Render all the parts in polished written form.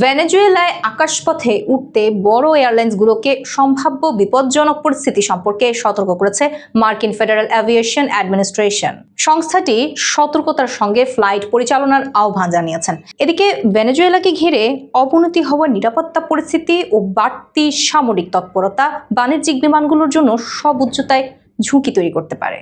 ভেনেজুয়েলায় আকাশপথে উঠতে বড় এয়ারলাইন্সগুলোকে সম্ভাব্য বিপজ্জনক পরিস্থিতি সম্পর্কে সতর্ক করেছে মার্কিন ফেডারেল এভিয়েশন অ্যাডমিনিস্ট্রেশন। সংস্থাটি সতর্কতার সঙ্গে ফ্লাইট পরিচালনার আহ্বান জানিয়েছেন। এদিকে ভেনেজুয়েলাকে ঘিরে অবনতি হওয়া নিরাপত্তা পরিস্থিতি ও বাড়তি সামরিক তৎপরতা বাণিজ্যিক বিমানগুলোর জন্য সব উচ্চতায় ঝুঁকি তৈরি করতে পারে।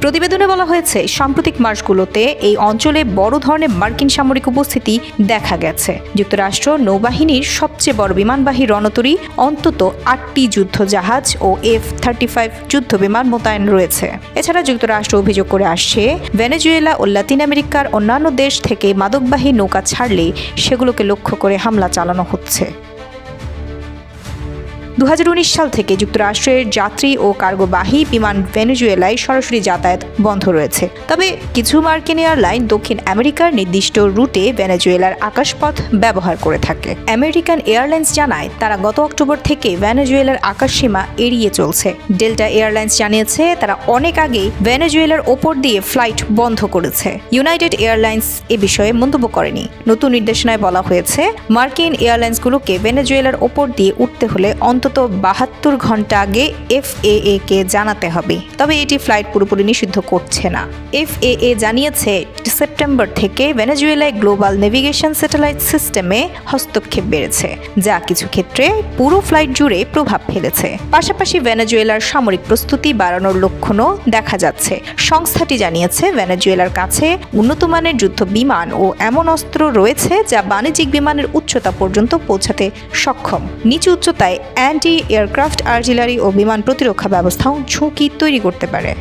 প্রতিবেদনে বলা হয়েছে, সাম্প্রতিক মাসগুলোতে এই অঞ্চলে বড় ধরনের মার্কিন সামরিক উপস্থিতি দেখা গেছে। যুক্তরাষ্ট্র নৌবাহিনীর সবচেয়ে বড় বিমানবাহী রণতরী, অন্তত 8টি যুদ্ধ জাহাজ ও F-35 যুদ্ধ বিমান মোতায়েন রয়েছে। এছাড়া যুক্তরাষ্ট্র অভিযোগ করে আসছে, ভেনেজুয়েলা ও লাতিন আমেরিকার অন্যান্য দেশ থেকে মাদকবাহী নৌকা ছাড়লে সেগুলোকে লক্ষ্য করে হামলা চালানো হচ্ছে। 2019 সাল থেকে যুক্তরাষ্ট্রের যাত্রী ও কার্গোবাহী বিমান ভেনেজুয়েলায় সরাসরি যাতায়াত বন্ধ রয়েছে। তবে কিছু মার্কিন এয়ারলাইন দক্ষিণ আমেরিকার নির্দিষ্ট রুটে ভেনেজুয়েলার আকাশপথ ব্যবহার করে থাকে। আমেরিকান এয়ারলাইন্স জানায়, তারা গত অক্টোবর থেকে ভেনেজুয়েলার আকাশসীমা এড়িয়ে চলছে। ডেল্টা এয়ারলাইন্স জানিয়েছে, তারা অনেক আগেই ভেনেজুয়েলার ওপর দিয়ে ফ্লাইট বন্ধ করেছে। ইউনাইটেড এয়ারলাইন্স এ বিষয়ে মন্তব্য করেনি। নতুন নির্দেশনায় বলা হয়েছে, মার্কিন এয়ারলাইন্সগুলোকে ভেনেজুয়েলার ওপর দিয়ে উঠতে হলে অন্তত 72 ঘন্টা আগে FAA কে জানাতে হবে। তবে এটি ফ্লাইট পুরোপুরি নিষিদ্ধ করছে না। FAA জানিয়েছে, সেপ্টেম্বর থেকে ভেনেজুয়েলায় গ্লোবাল নেভিগেশন স্যাটেলাইট সিস্টেমে হস্তক্ষেপ বেড়েছে, যা কিছু ক্ষেত্রে পুরো ফ্লাইট জুড়ে প্রভাব ফেলেছে। পাশাপাশি ভেনেজুয়েলার সামরিক প্রস্তুতি বাড়ানোর লক্ষণও দেখা যাচ্ছে। সংস্থাটি জানিয়েছে, ভেনেজুয়েলার কাছে উন্নত মানের যুদ্ধ বিমান ও এমন অস্ত্র রয়েছে যা বাণিজ্যিক বিমানের উচ্চতা পর্যন্ত পৌঁছাতে সক্ষম। নিচু উচ্চতায় অ্যান্টি এয়ারক্রাফট আর্টিলারি ও বিমান প্রতিরক্ষা ব্যবস্থাও ঝুঁকি তৈরি করতে পারে।